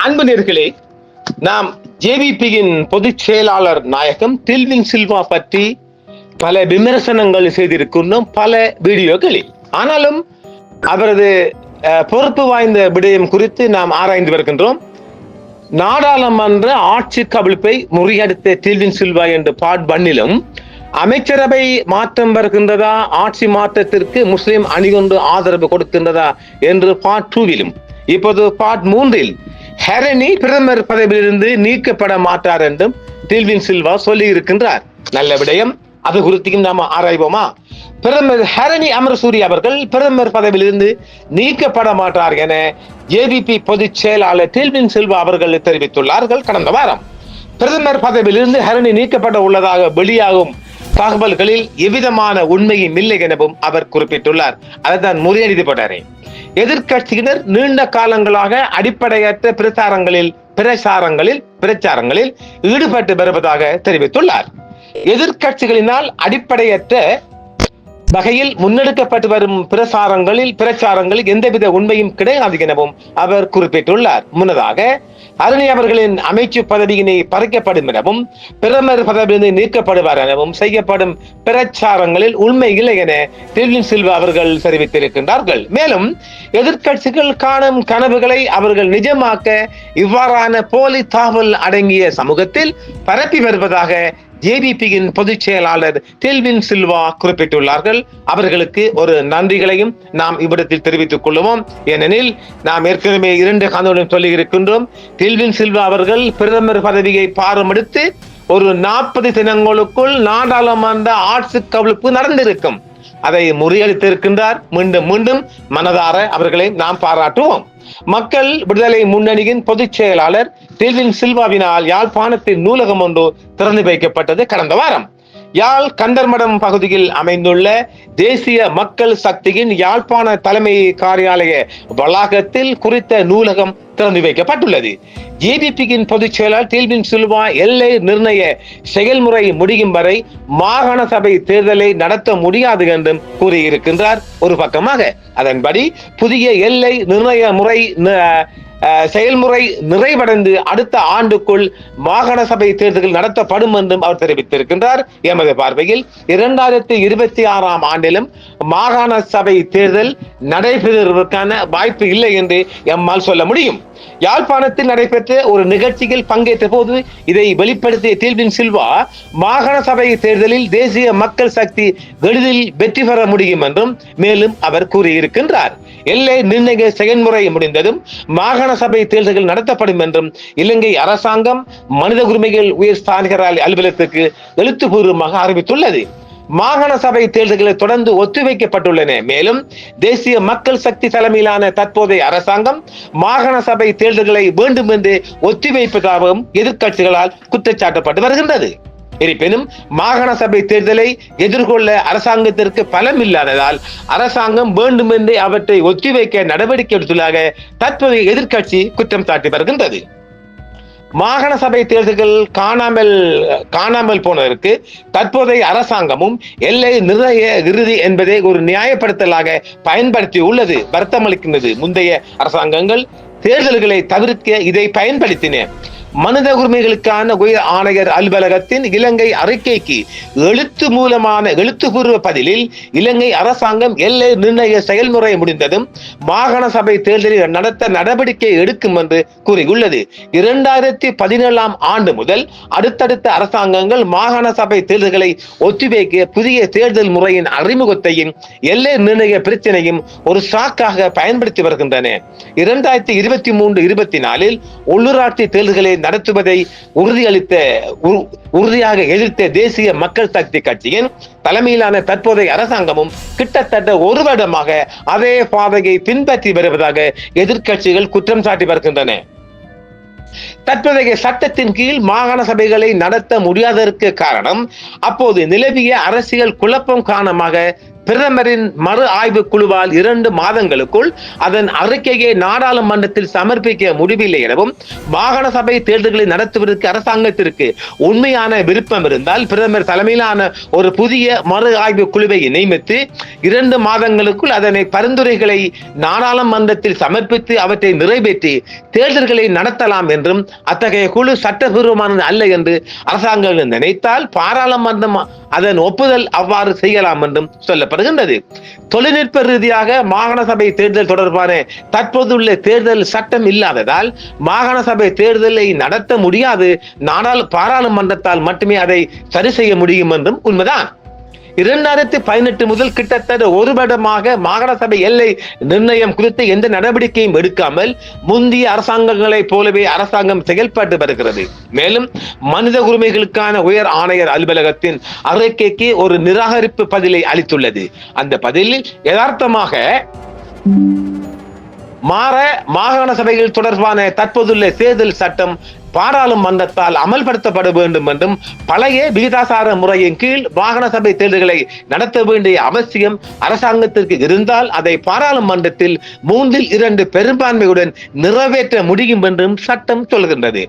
அன்பு நேர்களே, நாம் ஜேவிபியின் பொதுச் செயலாளர் நாயகம் டில்வின் சில்வா பற்றி பல விமர்சனங்கள் செய்திருக்கின்றோம் பல வீடியோக்களில். ஆனாலும் அவரது பொறுப்பு வாய்ந்த விடயம் குறித்து நாம் ஆராய்ந்து வருகின்றோம். நாடாளுமன்ற ஆட்சி கவிழ்ப்பை முறியடித்த டில்வின் சில்வா என்ற பார்ட் 1லும், அமைச்சரவை மாற்றம் வருகின்றதா, ஆட்சி மாற்றத்திற்கு முஸ்லிம் அணிகொண்டு ஆதரவு கொடுக்கின்றதா என்று பார்ட் 2விலும், இப்போது பார்ட் 3இல் ஹெரணி பிரதமர் பதவியிலிருந்து நீக்கப்பட மாட்டார் என்றும் டில்வின் சில்வா சொல்லி இருக்கின்றார். நல்ல விடயம், அது குறித்தும் நாம் ஆராய்வோமா? பிரதமர் ஹெரணி அமரசூரி அவர்கள் பிரதமர் பதவியிலிருந்து நீக்கப்பட மாட்டார் என ஜேவிபி பொதுச் செயலாளர் டில்வின் சில்வா அவர்கள் தெரிவித்துள்ளார்கள். கடந்த வாரம் பிரதமர் பதவியிலிருந்து ஹெரணி நீக்கப்பட உள்ளதாக வெளியாகும் தகவல்களில் எவ்விதமான உண்மையும் இல்லை எனவும் அவர் குறிப்பிட்டுள்ளார். அதைத்தான் முறியடிக்கப்பட்டாரே. எதிர்கட்சியினர் நீண்ட காலங்களாக அடிப்படையற்ற பிரச்சாரங்களில் ஈடுபட்டு வருவதாக தெரிவித்துள்ளார். எதிர்கட்சிகளினால் அடிப்படையற்ற வகையில் முன்னெடுக்கப்பட்டு வரும் பிரச்சாரங்களில் எந்தவித உண்மையும் கிடையாது எனவும் அவர் குறிப்பிட்டுள்ளார். முன்னதாக ஹெரணி அவர்களின் அமைச்சு பதவியினை பறிக்கப்படும் எனவும் பிரதமர் பதவியினை நீக்கப்படுவார் எனவும் செய்யப்படும் பிரச்சாரங்களில் உண்மை இல்லை என டில்வின் சில்வா அவர்கள் தெரிவித்திருக்கின்றார்கள். மேலும் எதிர்கட்சிகள் காணும் கனவுகளை அவர்கள் நிஜமாக்க இவ்வாறான போலி தகவல் அடங்கிய சமூகத்தில் பரப்பி வருவதாக ஜேவிபியின் பொதுச் செயலாளர் டில்வின் சில்வா குறிப்பிட்டுள்ளார்கள். அவர்களுக்கு ஒரு நன்றிகளையும் நாம் இவ்விடத்தில் தெரிவித்துக் கொள்வோம். ஏனெனில் நாம் ஏற்கனவே 2 காணொளியும் சொல்லி இருக்கின்றோம். டில்வின் சில்வா அவர்கள் பிரதமர் பதவியை பாரமெடுத்து ஒரு 40 தினங்களுக்குள் நாடாளுமன்ற ஆட்சி கவிழ்ப்பு நடந்திருக்கும். அதை முறியடித்திருக்கின்றார். மீண்டும் மனதார அவர்களை நாம் பாராட்டுவோம். மக்கள் விடுதலை முன்னணியின் பொதுச் செயலாளர் டில்வின் சில்வாவினால் யாழ்ப்பாணத்தின் நூலகம் ஒன்று திறந்து வைக்கப்பட்டது கடந்த வாரம். யாழ் கண்டர்மடம் பகுதியில் அமைந்துள்ள தேசிய மக்கள் சக்தியின் யாழ்ப்பாண தலைமை காரியாலய வளாகத்தில் குறித்த நூலகம் திறந்து வைக்கப்பட்டுள்ளது. ஜேவிபியின் பொதுச் செயலாளர் டில்வின் சில்வா எல்லை நிர்ணய செயல்முறை முடியும் வரை மாகாண சபை தேர்தலை நடத்த முடியாது என்றும் கூறியிருக்கின்றார். ஒரு பக்கமாக அதன்படி புதிய எல்லை நிர்ணய செயல்முறை நிறைவடைந்து அடுத்த ஆண்டுக்குள் மாகாண சபை தேர்தல்கள் நடத்தப்படும் என்றும் அவர் தெரிவித்திருக்கின்றார். எமது பார்வையில் 2026ஆம் ஆண்டிலும் மாகாண சபை தேர்தல் நடைபெறுவதற்கான வாய்ப்பு இல்லை என்று எம்மால் சொல்ல முடியும். யாழ்ப்பாணத்தில் நடைபெற்ற ஒரு நிகழ்ச்சியில் பங்கேற்ற போது இதை வெளிப்படுத்திய டில்வின் சில்வா மாகாண சபை தேர்தலில் தேசிய மக்கள் சக்தி எளிதில் வெற்றி பெற முடியும் என்றும் மேலும் அவர் கூறியிருக்கின்றார். எல்லை நிர்ணய செயல்முறை முடிந்ததும் மாகாண சபை தேர்தல்கள் நடத்தப்படும் என்றும் இலங்கை அரசாங்கம் மனித உரிமைகள் உயர் ஸ்தானிகர் அலுவலகத்துக்கு எழுத்துப்பூர்வமாக அறிவித்துள்ளது. மாகாண சபை தேர்தல்கள் தொடர்ந்து ஒத்திவைக்கப்பட்டுள்ளன. மேலும் தேசிய மக்கள் சக்தி தலைமையிலான தற்போதைய அரசாங்கம் மாகாண சபை தேர்தல்களை வேண்டும் என்று ஒத்திவைப்பதாகவும் எதிர்கட்சிகளால் குற்றச்சாட்டப்பட்டு வருகின்றது. இருப்பினும் மாகாண சபை தேர்தலை எதிர்கொள்ள அரசாங்கத்திற்கு பலம் இல்லாததால் அரசாங்கம் வேண்டும் என்று அவற்றை ஒத்திவைக்க நடவடிக்கை எடுத்துள்ளதாக தற்போதைய எதிர்கட்சி குற்றம் சாட்டி வருகின்றது. மாகாண சபை தேர்தல்கள் காணாமல் போனதற்கு தற்போதைய அரசாங்கமும் எல்லை நிர்ணய இறுதி என்பதை ஒரு நியாயப்படுத்தலாக பயன்படுத்தி உள்ளது வருத்தமளிக்கின்றது. முந்தைய அரசாங்கங்கள் தேர்தல்களை தவிர்க்க இதை பயன்படுத்தின. மனித உரிமைகளுக்கான உயர் ஆணையர் அலுவலகத்தின் இலங்கை அறிக்கைக்கு எழுத்துப்பூர்வ பதிலில் இலங்கை அரசாங்கம் எல்லை நிர்ணய செயல்முறை முடிந்ததும் மாகாண சபை தேர்தலில் நடத்த நடவடிக்கை எடுக்கும் என்று கூறியுள்ளது. 2017ஆம் ஆண்டு முதல் அடுத்தடுத்த அரசாங்கங்கள் மாகாண சபை தேர்தல்களை ஒத்திவைக்க புதிய தேர்தல் முறையின் அறிமுகத்தையும் எல்லை நிர்ணய பிரச்சனையும் ஒரு சாக்காக பயன்படுத்தி வருகின்றன. 2023-24 உள்ளூராட்சி தேர்தல்களை நடத்துவதை உறுதியாக எதிர்த்த தேசிய மக்கள் சக்தி கட்சியின் தலைமையிலான தற்போதைய அரசாங்கமும் கிட்டத்தட்ட ஒரு வருடமாக அதே பாதையை பின்பற்றி வருவதாக எதிர்கட்சிகள் குற்றம் சாட்டி வருகின்றன. தற்போதைய சட்டத்தின் கீழ் மாகாண சபைகளை நடத்த முடியாததற்கு காரணம் அப்போது நிலவிய அரசியல் குழப்பம் காரணமாக பிரதமரின் மறு ஆய்வு குழுவால் 2 மாதங்களுக்குள் அதன் அறிக்கையை நாடாளுமன்றத்தில் சமர்ப்பிக்க முடியவில்லை எனவும் மாகாண சபை தேர்தல்களை நடத்துவதற்கு அரசாங்கத்திற்கு உண்மையான விருப்பம் இருந்தால் பிரதமர் தலைமையிலான ஒரு புதிய மறு ஆய்வு குழுவை நியமித்து 2 மாதங்களுக்குள் அதனை பரிந்துரைகளை நாடாளுமன்றத்தில் சமர்ப்பித்து அவற்றை நிறைவேற்றி தேர்தல்களை நடத்தலாம் என்றும் அத்தகைய குழு சட்டபூர்வமானது அல்ல என்று அரசாங்கம் நினைத்தால் பாராளுமன்றம் அதன் ஒப்புதல் அவ்வாறு செய்யலாம் என்றும் சொல்லப்படுகின்றது. தொழில்நுட்ப ரீதியாக மாகாண சபை தேர்தல் தொடர்பான தற்போதுள்ள தேர்தல் சட்டம் இல்லாததால் மாகாண சபை தேர்தலை நடத்த முடியாது, பாராளுமன்றத்தால் மட்டுமே அதை சரி செய்ய முடியும் என்றும் உண்மைதான். 2018 முதல் கிட்டத்தட்ட 1 வருடமாக மாகாண சபை எல்லை நிர்ணயம் குறித்து எந்த நடவடிக்கையும் எடுக்காமல் முந்தைய அரசாங்கங்களைப் போலவே அரசாங்கம் செயல்பட்டு வருகிறது. மேலும் மனித உரிமைகளுக்கான உயர் ஆணையர் அலுவலகத்தின் அறிக்கைக்கு ஒரு நிராகரிப்பு பதிலை அளித்துள்ளது. அந்த பதிலில் யதார்த்தமாக மாகாண சபைகள் தொடர்பான தற்போதுள்ள தேர்தல் சட்டம் பாராளுமன்றத்தால் அமல்படுத்தப்பட வேண்டும் என்றும் பழைய விகிதாசார முறையின் கீழ் மாகாண சபை தேர்தல்களை நடத்த வேண்டிய அவசியம் அரசாங்கத்திற்கு இருந்தால் அதை பாராளுமன்றத்தில் 3/2 பெரும்பான்மையுடன் நிறைவேற்ற முடியும் என்றும் சட்டம் சொல்கின்றது.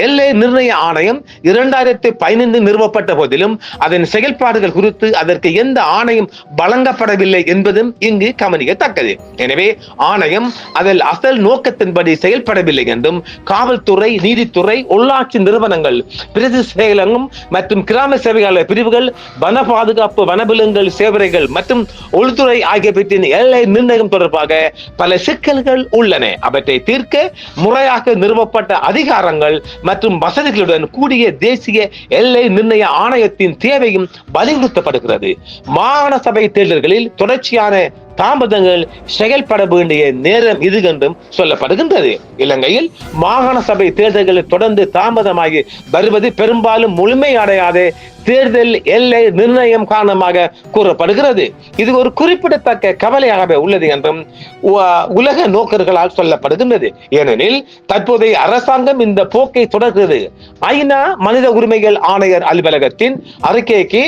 எல்லை நிர்ணய ஆணையம் 2015 நிறுவப்பட்ட போதிலும் அதன் செயல்பாடுகள் குறித்து அதற்கு எந்த ஆணையம் வழங்கப்படவில்லை என்பதும் இங்கு கவனிக்கத்தக்கது. எனவே ஆணையம் அதில் அசல் நோக்கத்தின்படி செயல்படவில்லை என்றும் காவல்துறை, நீதித்துறை, உள்ளாட்சி நிறுவனங்கள், பிரதி செயலகம் மற்றும் கிராம சேவையாளர் பிரிவுகள், வன பாதுகாப்பு, வனவிலங்குகள் சேவைகள் மற்றும் உள்துறை ஆகியவற்றின் எல்லை நிர்ணயம் தொடர்பாக பல சிக்கல்கள் உள்ளன. அவற்றை தீர்க்க முறையாக நிறுவப்பட்ட அதிகாரங்கள் மற்றும் வசதிகளுடன் கூடிய தேசிய எல்லை நிர்ணய ஆணையத்தின் தேவையும் வலியுறுத்தப்படுகிறது. மாகாண சபை தேர்தல்களில் தொடர்ச்சியான தாமதங்கள் செயல்பட வேண்டிய நேரம் இது என்றும் சொல்லப்படுகின்றது. இலங்கையில் மாகாண சபை தேர்தல்கள் தொடர்ந்து தாமதமாகி வருவது பெரும்பாலும் முழுமையடையாத தேர்தல் எல்லை நிர்ணயம் காரணமாக கூறப்படுகிறது. இது ஒரு குறிப்பிடத்தக்க கவலையாகவே உள்ளது என்றும் உலக நோக்கர்களால் சொல்லப்படுகின்றது. ஏனெனில் தற்போதைய அரசாங்கம் இந்த போக்கை தொடர்கிறது. ஐநா மனித உரிமைகள் ஆணையர் அலுவலகத்தின் அறிக்கைக்கு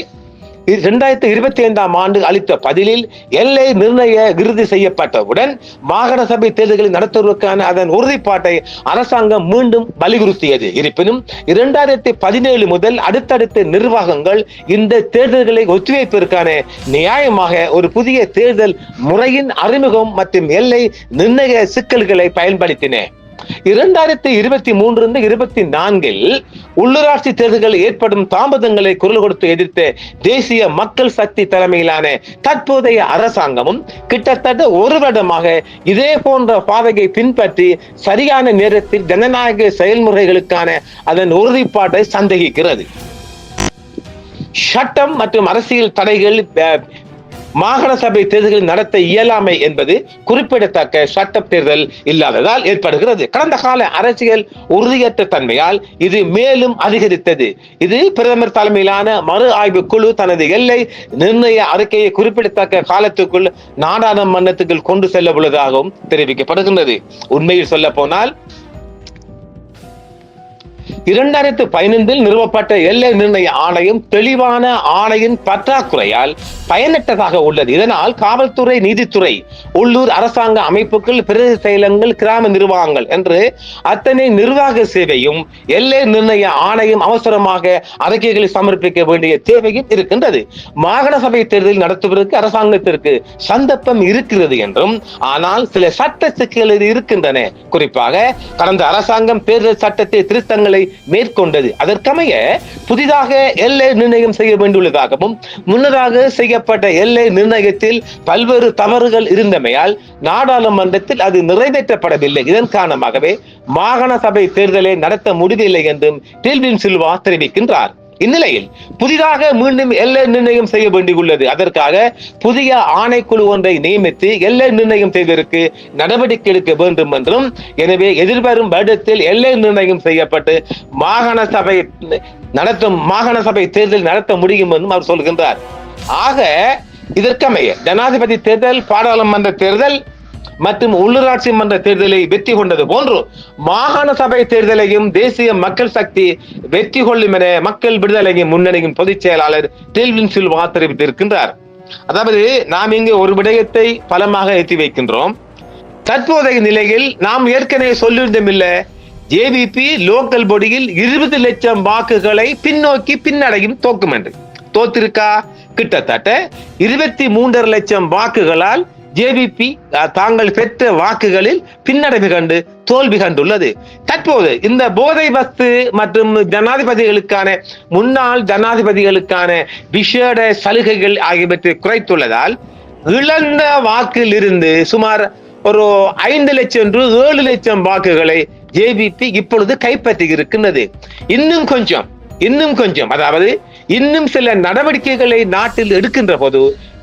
2025 ஆண்டு அளித்த பதிலில் எல்லை நிர்ணய இறுதி செய்யப்பட்டவுடன் மாகாண சபை தேர்தல்களை நடத்துவதற்கான அதன் உறுதிப்பாட்டை அரசாங்கம் மீண்டும் வலியுறுத்தியது. இருப்பினும் 2017 முதல் அடுத்தடுத்த நிர்வாகங்கள் இந்த தேர்தல்களை ஒத்திவைப்பதற்கான நியாயமாக ஒரு புதிய தேர்தல் முறையின் அறிமுகம் மற்றும் எல்லை நிர்ணய சிக்கல்களை பயன்படுத்தின. 2023 24 உள்ளூராட்சி தேர்தல்கள் ஏற்படும் தாமதங்களை குரல் கொடுத்து எதிர்த்த தேசிய மக்கள் சக்தி தலைமையிலான தற்போதைய அரசாங்கமும் கிட்டத்தட்ட 1 வருடமாக இதே போன்ற பாதையை பின்பற்றி சரியான நேரத்தில் ஜனநாயக செயல்முறைகளுக்கான அதன் உறுதிப்பாட்டை சந்தேகிக்கிறது. சட்டம் மற்றும் அரசியல் தடைகள் மாகாண சபை தேர்தல்கள் நடத்த இயலாமை என்பது குறிப்பிடத்தக்க சட்ட தேர்தல் இல்லாததால் ஏற்படுகிறது. கடந்த கால அரசியல் உறுதியற்ற தன்மையால் இது மேலும் அதிகரித்தது. இது பிரதமர் தலைமையிலான மறு ஆய்வு குழு தனது எல்லை நிர்ணய அறிக்கையை குறிப்பிடத்தக்க காலத்துக்குள் நாடாளுமன்றத்துக்குள் கொண்டு செல்ல உள்ளதாகவும் தெரிவிக்கப்படுகின்றது. உண்மையில் சொல்ல போனால் 2015 நிறுவப்பட்ட எல்லை நிர்ணய ஆணையம் தெளிவான ஆணையின் பற்றாக்குறையால் பயனற்றதாக உள்ளது. இதனால் காவல்துறை, நீதித்துறை, உள்ளூர் அரசாங்க அமைப்புகள், பிரதேச செயலகங்கள், கிராம நிர்வாகங்கள் என்று அத்தனை நிர்வாக சேவையும் எல்லை நிர்ணய ஆணையம் அவசரமாக அறிக்கைகளை சமர்ப்பிக்க வேண்டிய தேவையும் இருக்கின்றது. மாகாண சபை தேர்தல் நடத்துவதற்கு அரசாங்கத்திற்கு சந்தர்ப்பம் இருக்கிறது என்றும், ஆனால் சில சட்ட சிக்கல்கள் இருக்கின்றன. குறிப்பாக கடந்த அரசாங்கம் தேர்தல் சட்டத்தை திருத்தங்களை மேற்கொண்டது. அதற்கமைய புதிதாக எல்லை நிர்ணயம் செய்ய வேண்டியுள்ளதாகவும் முன்னதாக செய்யப்பட்ட எல்லை நிர்ணயத்தில் பல்வேறு தவறுகள் இருந்தமையால் நாடாளுமன்றத்தில் அது நிறைவேற்றப்படவில்லை. இதன் காரணமாகவே மாகாண சபை தேர்தலை நடத்த முடியவில்லை என்றும் டெல்வின் சில்வா தெரிவிக்கின்றார். இந்நிலையில் புதிதாக மீண்டும் எல்லை நிர்ணயம் செய்ய வேண்டியுள்ளது. அதற்காக புதிய ஆணைக்குழு ஒன்றை நியமித்து எல்லை நிர்ணயம் செய்வதற்கு நடவடிக்கை எடுக்க வேண்டும் என்றும், எனவே எதிர்வரும் வருடத்தில் எல்லை நிர்ணயம் செய்யப்பட்டு மாகாண சபை தேர்தல் நடத்த முடியும் என்றும் அவர் சொல்கின்றார். ஆக இதற்கமைய ஜனாதிபதி தேர்தல், பாராளுமன்ற தேர்தல் மற்றும் உள்ளூராட்சி மன்ற தேர்தலை வெற்றி கொண்டது போன்று மாகாண சபை தேர்தலையும் தேசிய மக்கள் சக்தி வெற்றி கொள்ளும் என மக்கள் விடுதலை முன்னணியின் பொதுச் செயலாளர் டெல்வின் சில்வா தெரிவித்திருக்கின்றார். அதாவது நாம் இங்கு ஒரு விடயத்தை பலமாக எத்தி வைக்கின்றோம். தற்போதைய நிலையில் நாம் ஏற்கனவே சொல்லியிருந்தோமில்ல, ஜேவிபி லோக்கல் பொடியில் 20 லட்சம் வாக்குகளை பின்னோக்கி பின்னடையும் தோக்கும் என்று. தோத்திருக்கா? கிட்டத்தட்ட 23.5 லட்சம் வாக்குகளால் ஜேவிபி தாங்கள் பெற்ற வாக்குகளில் பின்னடைவு கண்டு தோல்வி கண்டுள்ளது. தற்போது இந்த போதை வஸ்து மற்றும் ஜனாதிபதிகளுக்கான முன்னாள் ஜனாதிபதிகளுக்கான விசேட சலுகைகள் ஆகியவற்றை குறைத்துள்ளதால் இழந்த வாக்கில் இருந்து சுமார் ஒரு 5 லட்சம் to 7 லட்சம் வாக்குகளை ஜேவிபி இப்பொழுது கைப்பற்றி இருக்கின்றது. இன்னும் கொஞ்சம் அதாவது இன்னும் சில நடவடிக்கைகளை நாட்டில் எடுக்கின்ற போது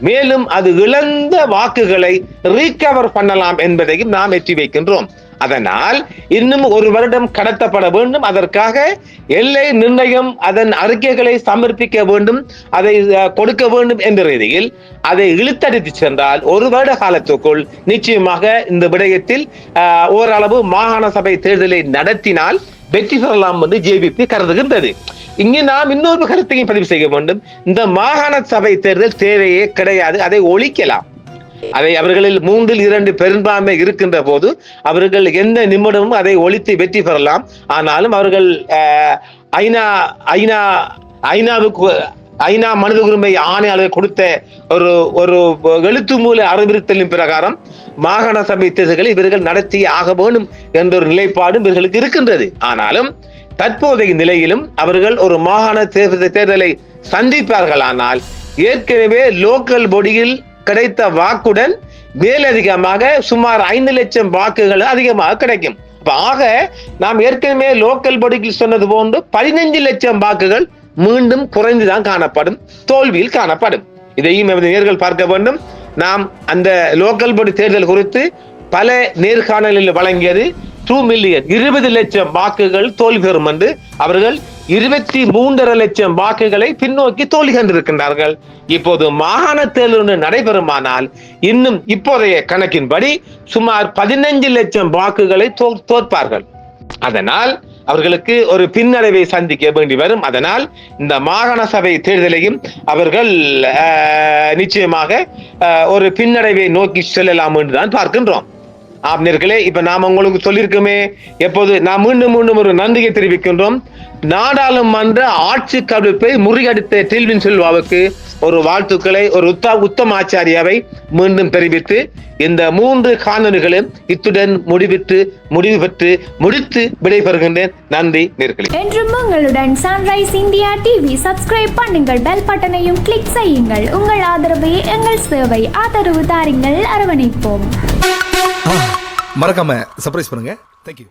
மேலும் அது இழந்த வாக்குகளை ரீகவர் பண்ணலாம் என்பதையும் நாம் எட்டி வைக்கின்றோம். அதனால் இன்னும் ஒரு வருடம் கடத்தப்பட வேண்டும். அதற்காக எல்லை நிர்ணயம் அதன் அறிக்கைகளை சமர்ப்பிக்க வேண்டும், அதை கொடுக்க வேண்டும் என்ற ரீதியில் அதை இழுத்தடித்து சென்றால் ஒரு வருட காலத்துக்குள் நிச்சயமாக இந்த விடயத்தில் ஓரளவு மாகாண சபை தேர்தலை நடத்தினால் வெற்றி பெறலாம் என்று ஜேவிபி கருதுகின்றது. இங்கே நாம் இன்னொரு கருத்தையும் பதிவு செய்ய வேண்டும். இந்த மாகாண சபை தேர்தல் தேவையே கிடையாது, அதை ஒழிக்கலாம். அதை அவர்களில் 3/2 பெரும்பான்மை இருக்கின்ற போது அவர்கள் எந்த நிமிடமும் அதை ஒழித்து வெற்றி பெறலாம். ஆனாலும் அவர்கள் ஐநா மனித உரிமை ஆணையாளர் கொடுத்த ஒரு எழுத்து மூல அறிவுறுத்தலின் பிரகாரம் மாகாண சபை தேர்தல்களை இவர்கள் நடத்தி ஆக வேண்டும் என்ற ஒரு நிலைப்பாடும் இவர்களுக்கு இருக்கின்றது. ஆனாலும் தற்போதைய நிலையிலும் அவர்கள் ஒரு மாகாண தேர்தலை சந்திப்பார்களானால் ஏற்கனவே லோக்கல் பொடியில் கிடைத்த வாக்குடன் மேலதிகமாக சுமார் 5 லட்சம் வாக்குகள் அதிகமாக கிடைக்கும். ஆக நாம் ஏற்கனவே லோக்கல் பொடியில் சொன்னது போன்று 15 லட்சம் வாக்குகள் மீண்டும் குறைந்துதான் காணப்படும், தோல்வியில் காணப்படும். இதையும் நேர்கள் பார்க்க வேண்டும். நாம் அந்த லோக்கல் பொடி தேர்தல் குறித்து பல நேர்காணலில் வழங்கியது 2 மில்லியன் 20 லட்சம் வாக்குகள் தோல்வி பெறும் என்று. அவர்கள் 23.5 லட்சம் வாக்குகளை பின்னோக்கி தோல்வி கண்டிருக்கின்றார்கள். இப்போது மாகாண தேர்தல் நடைபெறுமானால் இன்னும் இப்போதைய கணக்கின்படி சுமார் 15 லட்சம் வாக்குகளை தோற்பார்கள். அதனால் அவர்களுக்கு ஒரு பின்னடைவை சந்திக்க வேண்டி வரும். அதனால் இந்த மாகாண சபை தேர்தலையும் அவர்கள் நிச்சயமாக ஒரு பின்னடைவை நோக்கி செல்லலாம் என்றுதான் பார்க்கின்றோம். ஆப்னர்களே, இப்ப நாம் உங்களுக்கு சொல்லியிருக்கோமே, எப்போது நாம் மீண்டும் ஒரு நன்றியை தெரிவிக்கின்றோம். நாடாளுமன்ற ஆட்சி கவிழ்ப்பை முறியடித்த டெல்வின் சில்வாவுக்கு ஒரு வாழ்த்துக்களை, ஒரு உத்தமாச்சாரியாவை மீண்டும் தெரிவித்து இந்த 3 காணொளிகளும் இத்துடன் முடித்து விடைபெறுகின்றேன். நன்றி நேர்களே. என்றும் உங்களுடன் சன்ரைஸ் இந்தியா டிவி சப்ஸ்கிரைப் பண்ணுங்கள், பெல் பட்டனையும் கிளிக் செய்யுங்கள். உங்கள் ஆதரவே எங்கள் சேவை. ஆதரவு தாருங்கள், அரவணைப்போம். மறக்காம சர்ப்ரைஸ் பண்ணுங்க. தேங்க்யூ.